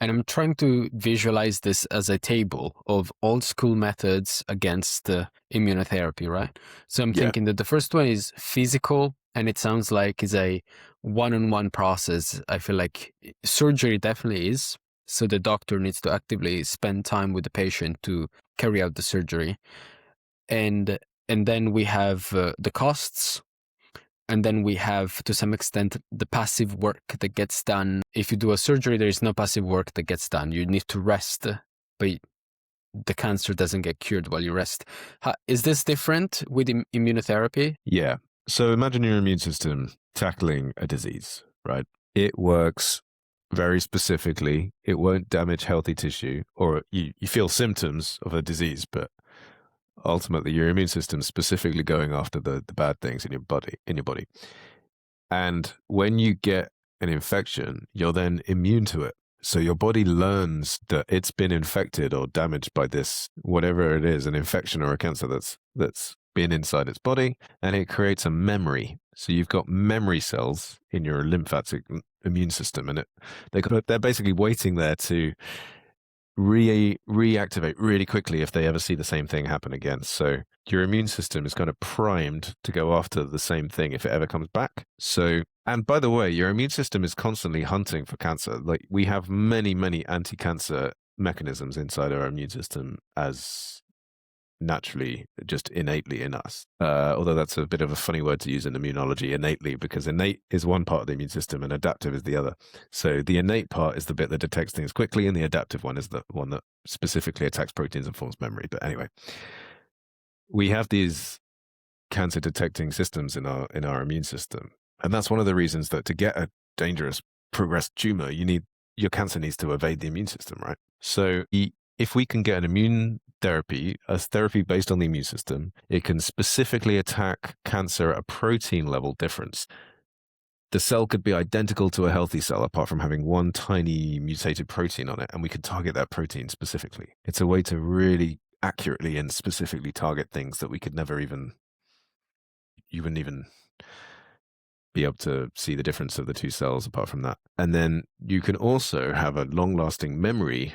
And I'm trying to visualize this as a table of old school methods against immunotherapy, right? So I'm Yeah. thinking that the first one is physical, and it sounds like is a one-on-one process. I feel like surgery definitely is. So the doctor needs to actively spend time with the patient to carry out the surgery. And then we have the costs, and then we have, to some extent, the passive work that gets done. If you do a surgery, there is no passive work that gets done. You need to rest, but the cancer doesn't get cured while you rest. Is this different with immunotherapy? Yeah. So imagine your immune system tackling a disease, right? It works very specifically. It won't damage healthy tissue, or you feel symptoms of a disease, but ultimately your immune system is specifically going after the bad things in your body. And when you get an infection, you're then immune to it. So your body learns that it's been infected or damaged by this, whatever it is, an infection or a cancer that's been inside its body, and it creates a memory. So you've got memory cells in your lymphatic immune system, and they're basically waiting there to reactivate really quickly if they ever see the same thing happen again. So your immune system is kind of primed to go after the same thing if it ever comes back. So, and by the way, your immune system is constantly hunting for cancer. Like, we have many, many anti-cancer mechanisms inside our immune system as naturally, just innately in us. Although that's a bit of a funny word to use in immunology, innately, because innate is one part of the immune system and adaptive is the other. So the innate part is the bit that detects things quickly, and the adaptive one is the one that specifically attacks proteins and forms memory. But anyway, we have these cancer detecting systems in our immune system. And that's one of the reasons that to get a dangerous progressed tumor, your cancer needs to evade the immune system, right? So if we can get an immune therapy, a therapy based on the immune system, it can specifically attack cancer at a protein level difference. The cell could be identical to a healthy cell apart from having one tiny mutated protein on it, and we can target that protein specifically. It's a way to really accurately and specifically target things that we could never even, you wouldn't even be able to see the difference of the two cells apart from that. And then you can also have a long-lasting memory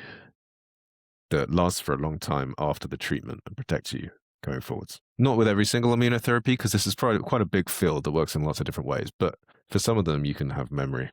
that lasts for a long time after the treatment and protects you going forwards. Not with every single immunotherapy, because this is probably quite a big field that works in lots of different ways, but for some of them, you can have memory.